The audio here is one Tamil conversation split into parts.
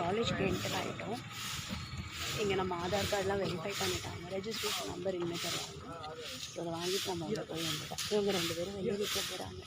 காலேஜ்க்கு என்டர் ஆகிட்டோம். இங்கே நம்ம ஆதார் கார்டெலாம் வெரிஃபை பண்ணிட்டாங்க. ரெஜிஸ்ட்ரேஷன் நம்பர் இனிமேல் தருவாங்க. ஸோ அதை வாங்கிட்டு நம்ம அங்கே போய் வந்துட்டோம். இவங்க 2 பேரும் வெளியே வீட்டில் போகிறாங்க.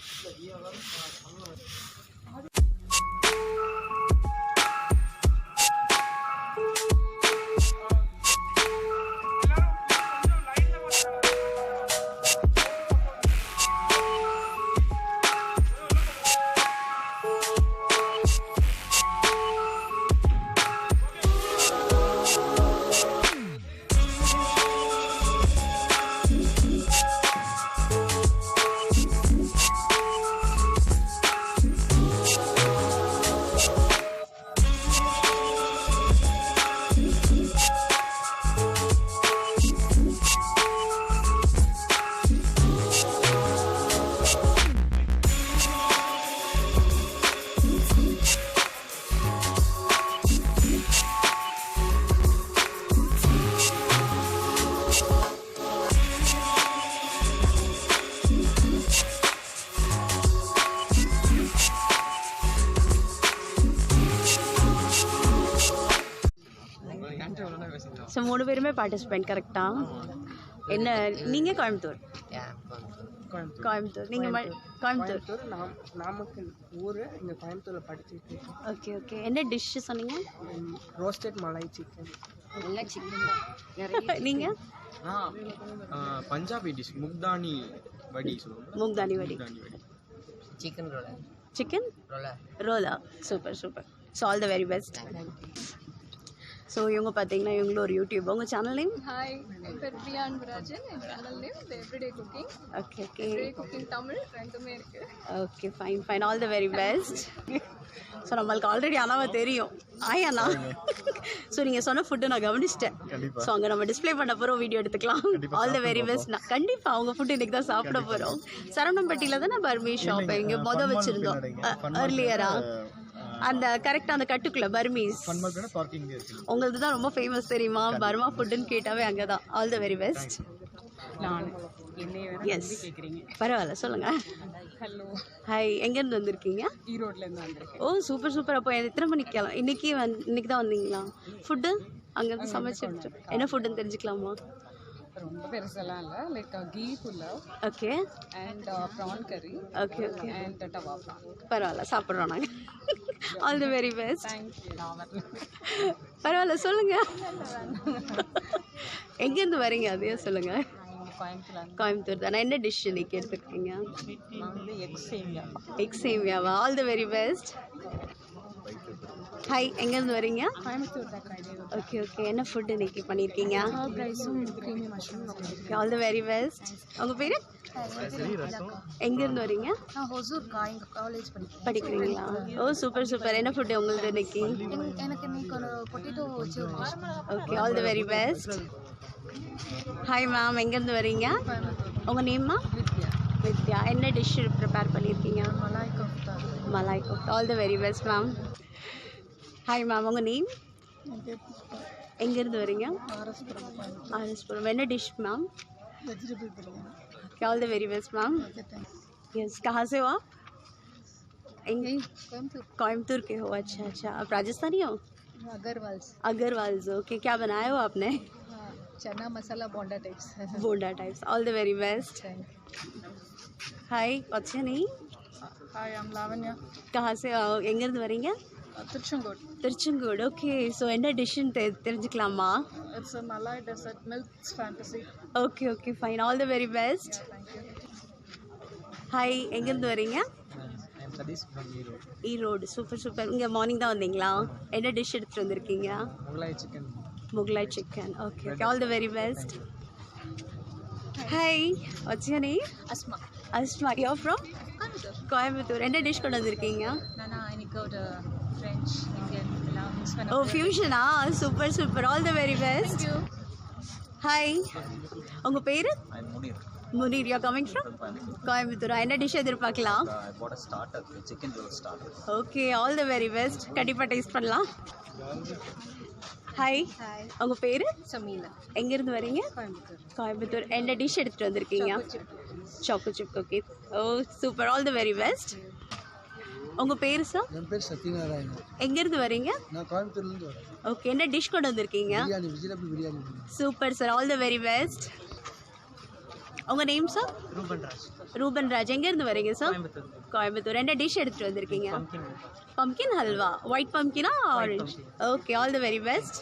ஸோ 3 பேருமே பார்ட்டிசிபேண்ட் கரெக்டாக? என்ன நீங்கள் கோயம்புத்தூர்? கோயம்புத்தூர். நீங்கள் கோயம்புத்தூர்? நாமக்கல் ஊர். இங்கே கோயம்புத்தூரில் படிச்சுட்டு. Okay okay. என்ன டிஷ்ஷு சொன்னீங்க? Roasted malai chicken. நல்லா சிக்கன். நீங்கள்? பஞ்சாபி டிஷ் முக்தானி வடி சொல்லுவோம். முக்தானி வடி. சிக்கன் ரோலா. சிக்கன் ரோலா. Super super. So all the very best. So இவங்க பார்த்தீங்கன்னா இவங்களும் ஒரு யூடியூப். உங்கள் சேனல் நேம்? ஹாய், என் பேர் பிரியா அன்பராஜன். என் channel name the everyday cooking. Okay okay. Everyday cooking Tamil ரெண்டுமே இருக்குது. Okay fine fine. All the very best. So நம்மளுக்கு ஆல்ரெடி அண்ணாவை தெரியும். அண்ணா. ஸோ நீங்கள் சொன்ன ஃபுட்டு நான் கவனிச்சிட்டேன். ஸோ அங்கே நம்ம டிஸ்பிளே பண்ண போகிறோம், வீடியோ எடுத்துக்கலாம். All the very best. நான் கண்டிப்பாக அவங்க ஃபுட்டு இன்றைக்கி தான் சாப்பிட போகிறோம். சரவணம்பட்டியில் தான் பர்மி ஷாப் இங்கே வச்சுருந்தோம் அர்லியரா. அந்த கரெக்டாக அந்த கட்டுக்குள்ள பர்மீஸ் உங்களுக்கு தான் ரொம்ப ஃபேமஸ் தெரியுமா? பர்மா ஃபுட்டுன்னு கேட்டாவே அங்கே தான். All the very best. Yes பரவாயில்ல சொல்லுங்கள். ஹலோ. ஹாய், எங்கேருந்து வந்திருக்கீங்க? ஈரோட்லேருந்து வந்திருக்கேன். Oh super super. அப்போ எத்தனை மணிக்கு இன்னைக்கு தான் வந்தீங்களா? ஃபுட்டு அங்கேருந்து சமைச்சு எடுத்துட்டு என்ன ஃபுட்டுன்னு தெரிஞ்சுக்கலாமா? ரொம்ப பெருசெல்லாம் இல்லை. Like ghee pulao. Okay. And prawn curry. Okay okay. And tawa prawn. பரவாயில்ல சாப்பிட்றோம் நாங்கள். All the very best. Thank you. பரவாயில்ல சொல்லுங்கள். எங்கேருந்து வரீங்க அதையும் சொல்லுங்கள். கோயம்புத்தூர் தானே. என்ன டிஷ் இன்னைக்கு எடுத்துருக்கீங்க? எக் சேமியாவா? All the very best. Hi, எங்கேருந்து வரீங்க? கோயம்புத்தூர் தான். Okay okay. என்ன ஃபுட் இன்னைக்கு பண்ணியிருக்கீங்க? All the very best. உங்கள் பேர்? எங்கேருந்து வரீங்க? ஹொசூர் காலேஜ் படிக்கிறீங்களா? Oh super super. என்ன ஃபுட்டு உங்களுக்கு இன்னைக்கு? எனக்கு இன்னைக்கு ஒரு பொட்டேட்டோ வச்சு. Okay, all the very best. Hi ma'am, எங்கேருந்து வரீங்க? உங்கள் நேம்மா? வித்யா. என்ன டிஷ் ப்ரிப்பேர் பண்ணியிருக்கீங்க? Malai kofta. All the very best ma'am. Hi ma'am, உங்கள் நேம்? எங்கேருந்து வரீங்க? ஆர்எஸ்புரம். என்ன dish ma'am? Vegetable biryani. Okay, all the very best ma'am. Yes, कहाँ से हो आप? कोयम्बतूर के हो. अच्छा अच्छा. आप राजस्थानी हो? अग्रवाल. ओके. क्या बनाया हो आपने? Chana masala bonda types. Bonda types. All the very best. Hi, अच्छा नहीं? Hi, I am Lavanya. कहाँ से எங்கேருந்து வரீங்க? திருச்செங்கோடு. ஓகே. ஸோ என்ன டிஷ்ஷுன்னு தெரிஞ்சுக்கலாமா? It's a malai dessert, milk's fantasy. Okay okay fine. All the very best. Hi, எங்கேருந்து வரீங்க? ஈரோடு. Super super. இங்கே மார்னிங் தான் வந்தீங்களா? என்ன டிஷ் எடுத்துகிட்டு வந்திருக்கீங்க? Mughlai chicken. Okay okay. All the very best. Hi, what's your name? Asma. You are from? Coimbatore. என்ன டிஷ் கொண்டு வந்திருக்கீங்க? French, Indian, oh fusion. Super super. All the very best. Thank you. Hi, உங்கள் பேர்? Muneer. You are coming from Coimbatore. என்ன டிஷ் எதிர்பார்க்கலாம்? Chicken roll starter. Okay, all the very best. கண்டிப்பாக டேஸ்ட் பண்ணலாம். ஹாய், உங்கள் பேர்? சமீலா. எங்கேருந்து வரீங்க? கோயம்புத்தூர். என்ன டிஷ் எடுத்துகிட்டு வந்திருக்கீங்க? Choco chip cookies. Oh super. All the very best. உங்கள் பேர் சார்? என் பேர் சத்யநாராயணன். எங்கேருந்து வரீங்க? நான் கோயம்புத்தூர்லேருந்து வரேன். ஓகே, என்ன டிஷ் கொண்டு வந்திருக்கீங்க? Biryani, vegetable biryani. Super sir, all the very best. உங்கள் நேம் சார்? ரூபன் ராஜ். எங்கேருந்து வரீங்க சார்? கோயம்புத்தூர். என்ன டிஷ் எடுத்துகிட்டு வந்திருக்கீங்க? பம்கின் ஹல்வா. ஒயிட் பம்கினா orange? Okay, all the very best.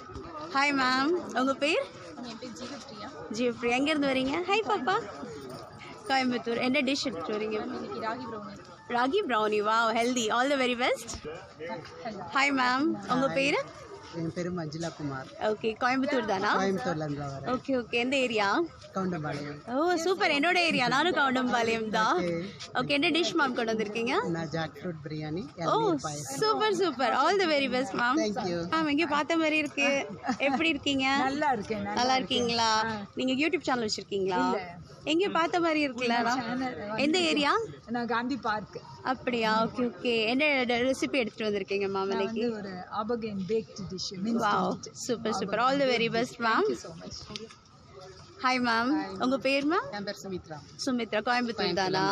Hi ma'am, உங்கள் பேர்? ஜீவப்ரியா. எங்கேருந்து வரீங்க? ஹாய் பாப்பா. கோயம்புத்தூர். என்ன டிஷ் எடுத்துகிட்டு வரீங்க? ராகி ப்ரௌனி. வா, healthy. All the very best. Hi ma'am, உங்கள் பேர்? என் பேர் மஞ்சுளா குமார். ஓகே, கோயம்புத்தூர் தானா? கோயம்புத்தூர்லேருந்து வரேன். ஓகே ஓகே, எந்த ஏரியா? கவுண்டம்பாளையம். ஓ சூப்பர், என்னோட ஏரியா. நானும் கவுண்டம்பாளையம் தான். ஓகே, என்ன டிஷ் மேம் கொண்டு வந்திருக்கீங்க? நான் jackfruit biryani. Oh super super, all the very best ma'am. Thank you ma'am. எங்கேயும் பார்த்த மாதிரி இருக்கு. எப்படி இருக்கீங்க? நல்லா இருக்கேன். நல்லா இருக்கீங்களா? நீங்க யூடியூப் சேனல் வச்சிருக்கீங்களா? எங்கேயும் பார்த்த மாதிரி இருக்குல்ல. எந்த ஏரியா? நான் காந்தி பார்க். அப்படியா? ஓகே ஓகே, என்ன ரெசிபி எடுத்துட்டு வந்திருக்கீங்க மேம் இன்னைக்கு? ஒரு Afghan baked dish. Wow, super super, all the very best ma'am. Hi ma'am, உங்க பேர் மேம்? என் பேர் சுமித்ரா. சுமித்ரா. கோயம்புத்தூர் தானா?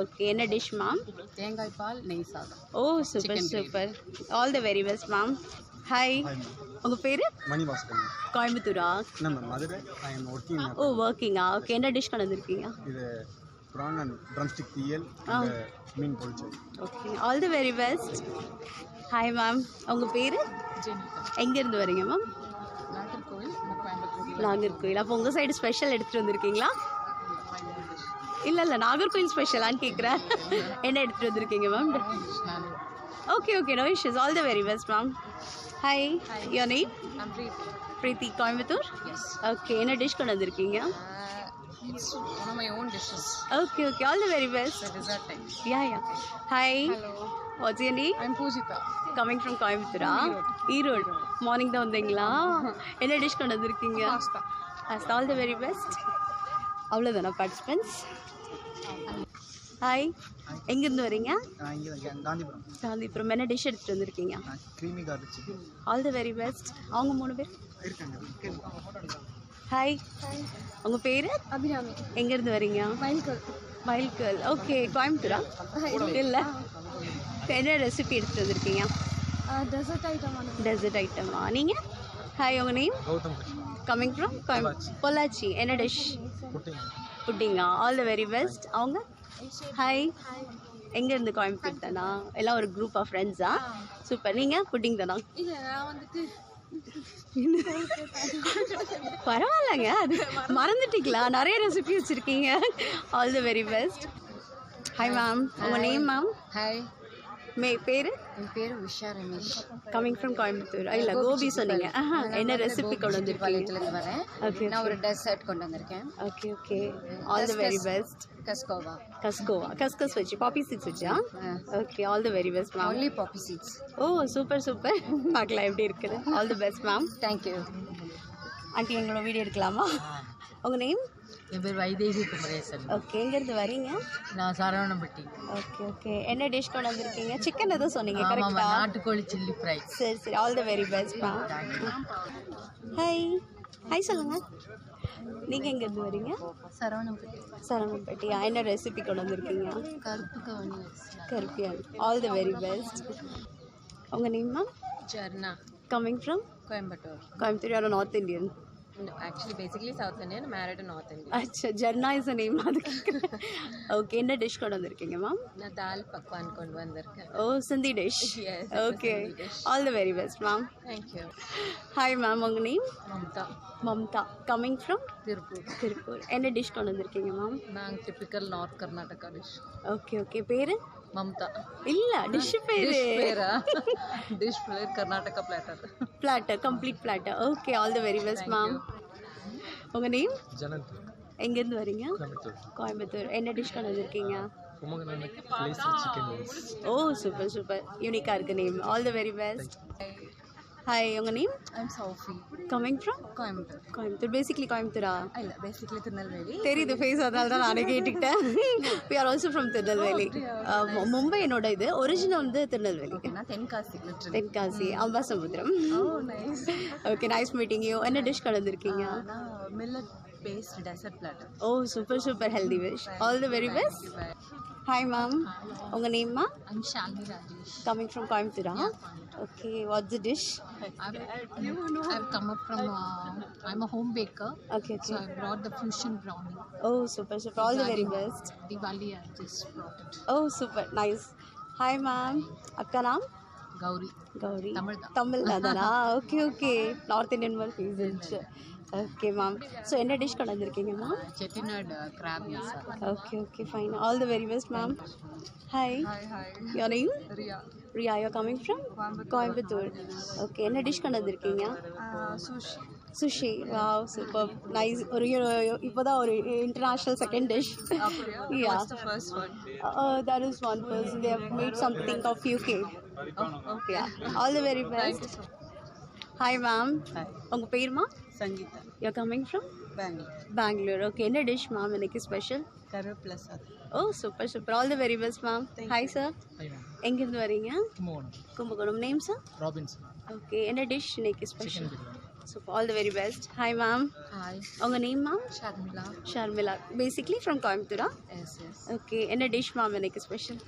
ஓகே, என்ன டிஷ் மேம்? தேங்காய் பால் நெய் சாதம். Oh super super, all the very best ma'am. Hi, உங்க பேரு? மணிபாஸ்கர். கோயம்புத்தூரா? நம்ம Madurai. I am working. Oh ஒர்க்கிங்கா? ஓகே, என்ன டிஷ் கொண்டு வந்திருக்கீங்க? இது ப்ரான் அண்ட் ட்ரம்ஸ்டிக் தீயல், மீன் பொரிச்சல். Okay, all the very best. Hi ma'am, உங்க பேரு? எங்கேருந்து வரீங்க மேம்? நாகர்கோவில், கோயம்புத்தூர். நாகர்கோவில். அப்போ உங்கள் சைடு ஸ்பெஷல் எடுத்துகிட்டு வந்திருக்கீங்களா? இல்லை நாகர்கோவில் ஸ்பெஷலான்னு கேட்குறேன். என்ன எடுத்துகிட்டு வந்திருக்கீங்க ma'am? Okay okay, no issues. All the very best ma'am. Hi, your name? Preethi. Coimbatore? Okay, என்ன டிஷ் கொண்டு வந்திருக்கீங்க? It's one of my own dishes. Okay, okay. All the very best. The dessert time. Yeah. Hi. Hello. What's your name? I'm Pujita. Coming from Coimbatore. Erode. Morning தான் வந்தீங்களா? என்ன டிஷ் கொண்டு வந்திருக்கீங்க? Pasta. All the very best. அவ்வளோதானா பார்ட்டிசிபென்ட்ஸ்? ஹாய், எங்கேருந்து வரீங்க? காந்திபுரம். காந்திபுரம். என்ன டிஷ் எடுத்துகிட்டு வந்திருக்கீங்க? Creamy garlic chicken. All the very best. அவங்க 3 பேர் இருக்காங்க. ஹாய், உங்கள் பேர்? அபிராமி. எங்கேருந்து வரீங்க? மயில்கல். ஓகே, கோயம்புத்தூரா? இல்லை, என்ன ரெசிபி எடுத்துகிட்டு வந்திருக்கீங்க? Dessert item. டெசர்ட் ஐட்டமா? நீங்கள்? ஹாய், உங்கள் name? Gautham. Coming from Pollachi. என்ன டிஷ்? புட்டிங்கா. All the very best. அவங்க? ஹாய், எங்கேருந்து? கோயம்புத்தூர் தானா? எல்லாம் ஒரு குரூப் ஆஃப் ஃப்ரெண்ட்ஸா? சூப்பர். நீங்கள் புட்டிங் தானா? இல்லை, நான் வந்துட்டு பரவாயில்லைங்க, அது மறந்துட்டீங்களா? நிறைய ரெசிபி வச்சுருக்கீங்க. All the very best. Hi ma'am, உங்கள் நேம் மேம்? ஹாய், பேர்? என் பேர் உஷா ரமேஷ். Coming from Coimbatore. இல்லை, கோபி சொன்னீங்க. என்ன ரெசிபி கொண்டு வந்திருக்கீங்க? பாளையத்துலேருந்து வரேன். ஓகே, நான் ஒரு டெசர்ட் கொண்டு வந்திருக்கேன். Okay okay, all the very best. கஸ்கோவா. கஸ்கஸ் வச்சு, பாப்பி சீட்ஸ் வச்சா? Okay, all the very best ma'am. Only poppy seeds. Oh super super, பார்க்கலாம் எப்படி இருக்குது. All the best ma'am. Thank you. Aunty, எங்களோட வீடியோ எடுக்கலாமா? உங்கள் நேம்? என் பேர் வைதேகி குமரேசன். ஓகே, எங்கேருந்து வரீங்க? நான் சரவணம்பட்டி. ஓகே ஓகே, என்ன டிஷ் கொண்டு வந்திருக்கீங்க? சிக்கன் எதுவும் சொன்னீங்க, கரெக்டா? நாட்டுக்கோழி சில்லி ஃப்ரை. சரி சரி, all the very best ma'am. Hi, hi சொல்லுங்கள். நீங்கள் எங்கேருந்து வரீங்க? சரவணம்பட்டியா? என்ன ரெசிபி கொண்டு வந்திருக்கீங்க? கருப்பியா. All the very best. உங்கள் name ma'am? Jharna. Coming from Coimbatore. யாரோ North Indian? Actually, basically South Indian, married in North India. अच्छा, Jharna is the name. Okay, என்ன டிஷ் கொண்டு வந்திருக்கீங்க மேம்? நான் தால் பக்வான் கொண்டு வந்திருக்கேன். Oh, Sindhi dish. Okay, all the very best ma'am. Thank you. Hi ma'am, உங்க name? Mamta. Coming from Tiruppur. என்ன டிஷ் கொண்டு வந்திருக்கீங்க மேம்? நான் typical north Karnataka dish. Okay okay, பேரு? மம்தா. இல்ல, டிஷ் பேரு. டிஷ் பேர் Karnataka platter, complete platter. Okay, all the very best ma'am. உங்க நேம்? ஜனந்த். எங்க இருந்து வரீங்க? கோயம்புத்தூர். என்ன டிஷ் கொண்டு வந்திருக்கீங்க? ஓ சூப்பர் சூப்பர், யூனிக்கா இருக்கு name. All the very best. Hi, உங்க name? I'm Sophie. Coming from Coimbatore. Basically கோயம்புத்தூரா? இல்ல, பேசிக்கலி திருநெல்வேலி. தெரியுது ஃபேஸ், அதனால தான் நானே கேட்டுக்கிட்டேன். we are also from Tirunelveli. Mumbai என்னோட இது, ஒரிஜினல் வந்து திருநெல்வேலி. நான் Tenkasi, Ambasamudram. Okay, nice meeting you. என்ன டிஷ் கொண்டு வந்திருக்கீங்க? நான் millet based dessert platter. Oh, super, super healthy wish. All the very best. Hi, ma'am. Your name, ma? I'm Shalini Rajesh. Coming from Coimbatore, huh? Okay, what's the dish? I've come up from, I'm a home baker. Okay, So okay. I brought the fusion brownie. Oh, super, super. All the very best. Diwali, I just brought it. Oh, super. Nice. Hi, ma'am. Akka naam? Gauri. Gauri. Tamil da. Tamil da. Okay, okay. North Indian மாதிரி ஓகே மேம் ஸோ என்ன டிஷ் கொண்டு வந்திருக்கீங்க ma'am Chettinad crab masala. Okay okay fine all the very best ma'am hi your name Riya. Riya you coming from Coimbatore okay என்ன டிஷ் கொண்டு வந்திருக்கீங்க Sushi. Sushi wow super nice ஒரு இப்போதான் ஒரு international second dish yeah What's the first one? that is one person they have made something of UK yeah all the very best hi ma'am உங்க பேர்மா Sangeeta. you're coming from Bangalore okay என்ன டிஷ் மேம் இன்னைக்கு special Curry plus other. Oh super super all the very best ma'am hi sir எங்கேருந்து வரீங்க Kumbakonam name sir Robinson okay என்ன டிஷ் இன்னைக்கு special super all the very best hi ma'am Hi. உங்க name ma'am Sharmila. Sharmila basically from கோயம்புத்தூரா Yes, yes. ஓகே என்ன டிஷ் மேம் இன்னைக்கு special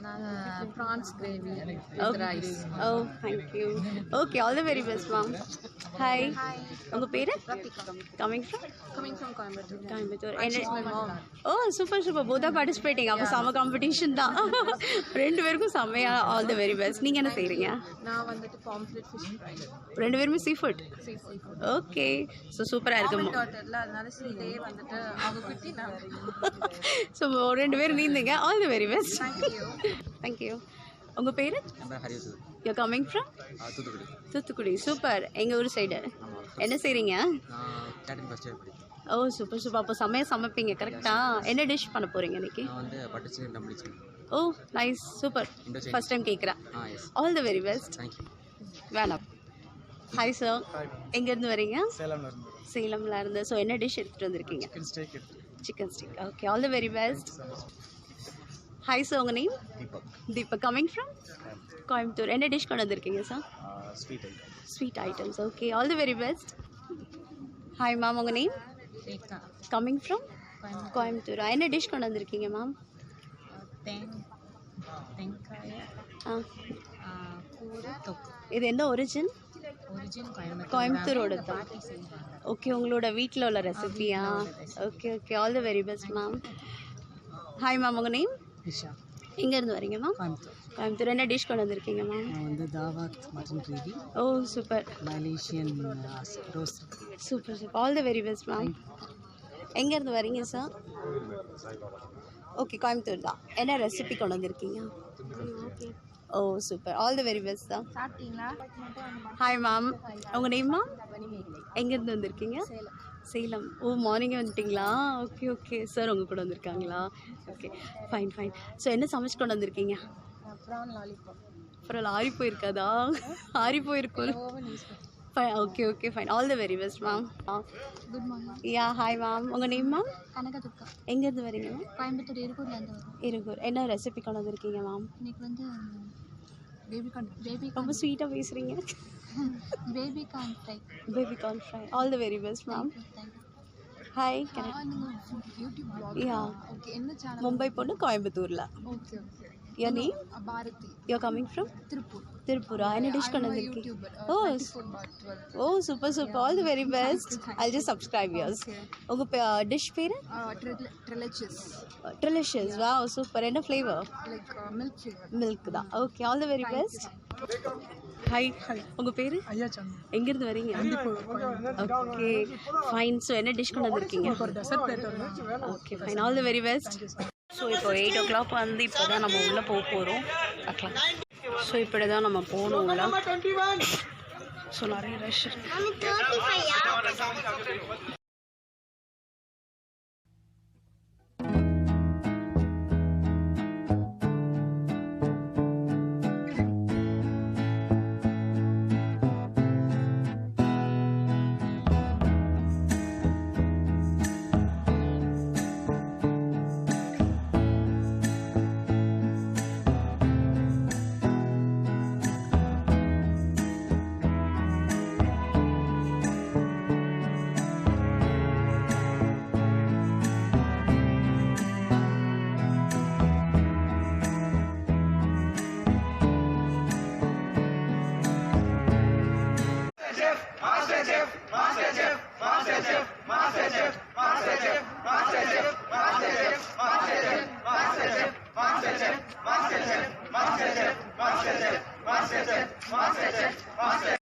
Prawns gravy with Oh, rice. oh, thank you. Okay, all the very best, ma'am. Hi. உங்க பேரு? Coming from? Coming from Coimbatore. Coimbatore. She's my mom. Oh, super, super. Both are participating. அப்போ செம காம்படிஷன் தான் ரெண்டு பேருக்கும் செம்மையா ஆல் தி வெரி பெஸ்ட் நீங்க என்ன செய்றீங்க நான் வந்துட்டு பாம்ஃப்ளெட் ஃபிஷ் ஃப்ரை. ரெண்டு பேருமே சீ ஃபுட் ஓகே ஸோ சூப்பராக இருக்கு டாட்டர்ல அதனால சீதே வந்துட்டு அவங்க குட்டி நான். ஸோ ரெண்டு பேரும் நீந்துங்க all the very best thank you உங்க பேரு Harish you coming from Thoothukudi Thoothukudi super எங்கள் ஊர் சைடு என்ன செய்கிறீங்க நான் கேட்டரிங் ஃபஸ்ட் இயர் படிக்கிறேன் ஓ சூப்பர் சூப்பர் அப்போ செம்மையாக சமைப்பீங்க கரெக்டாக என்ன டிஷ் பண்ண போகிறீங்க இன்னைக்கு நான் வந்து butter chicken dumplings oh nice super first time கேட்குறேன் yes all the very best thank you வேணாம் ஹாய் சார் எங்கேருந்து வரீங்க சேலம்ல இருந்து சேலம்ல இருந்து ஸோ என்ன டிஷ் எடுத்துகிட்டு வந்திருக்கீங்க சிக்கன் ஸ்டேக் எடுத்து chicken stick okay all the very best hi sir உங்கள் name Deepak Deepak coming from Coimbatore என்ன டிஷ் கொண்டு வந்திருக்கீங்க sir sweet item sweet items okay all the very best hi ma'am உங்கள் name Rekha. Coming from Coimbatore என்ன டிஷ் கொண்டு வந்திருக்கீங்க மேம் வெங்காய ஆ கூறு தொக்கு. இது என்ன ஒரிஜின் ஒரிஜின் கோயம்புத்தூரோட தான் ஓகே உங்களோட வீட்டில் உள்ள ரெசிபியா okay okay all the very best ma'am hi ma'am உங்கள் நேம் விஷா. எங்கேருந்து வரீங்க மேம் கோயம்புத்தூர் என்ன டிஷ் கொண்டு வந்திருக்கீங்க மேம் நான் வந்து Dawat mutton gravy, oh super Malaysian roast. Super super all the very best ma'am எங்கேருந்து வரீங்க சார் ஓகே கோயம்புத்தூர் தான் என்ன ரெசிபி கொண்டு வந்திருக்கீங்க oh super all the very best தான் சாப்பிட்டீங்களா ஹாய் மேம் உங்கள் நேம் மேம் எங்கேருந்து வந்திருக்கீங்க சேலம் ஓ மார்னிங்கே வந்துட்டிங்களா ஓகே ஓகே சார் உங்கள் கூட வந்திருக்காங்களா ஓகே ஃபைன் ஃபைன் ஸோ என்ன சமைச்சு கொண்டு வந்திருக்கீங்க ப்ரான் லாலிபாப். அப்புறம் ஆறி போயிருக்காதா ஆறி போயிருக்கும் okay okay fine all the very best ma'am good morning yeah hi ma'am உங்கள் நேம் மேம் கனகதுர்கா எங்கேருந்து வரீங்க மேம் கோயம்புத்தூர் இருக்கூர்லேருந்து வரோம் இருக்கூர் என்ன ரெசிபி கொண்டு வந்திருக்கீங்க மேம் இன்னைக்கு வந்து பேபி ரொம்ப ஸ்வீட்டாக பேசுகிறீங்க corn fry baby corn fry all the very best ma'am hi YouTube blog yeah okay என்ன சேனல் மும்பை பொண்ணு கோயம்புத்தூரில் okay okay your name Bharathi you coming from Tiruppur திருப்பூரா என்ன டிஷ் கொண்டு வந்திருக்கீங்க oh oh super super all the very best I just subscribe யர்ஸ் உங்கள் டிஷ் பேர் ட்ரெலச்சஸ் ட்ரிலிஷியஸ் வா சூப்பர் என்ன flavour like milk flavour milk தான் okay all the very best hi உங்கள் பேர் ஐயா சந்த் எங்கேருந்து வரீங்க ஓகே ஃபைன் ஸோ என்ன டிஷ் கொண்டு வந்திருக்கீங்க okay fine all the very best so இப்போ 8 o'clock வந்து இப்போ தான் நம்ம உள்ளே போக போகிறோம் பார்க்கலாம் ஸோ இப்படி தான் நம்ம போகணும் உள்ள ஸோ நிறைய ரஷ்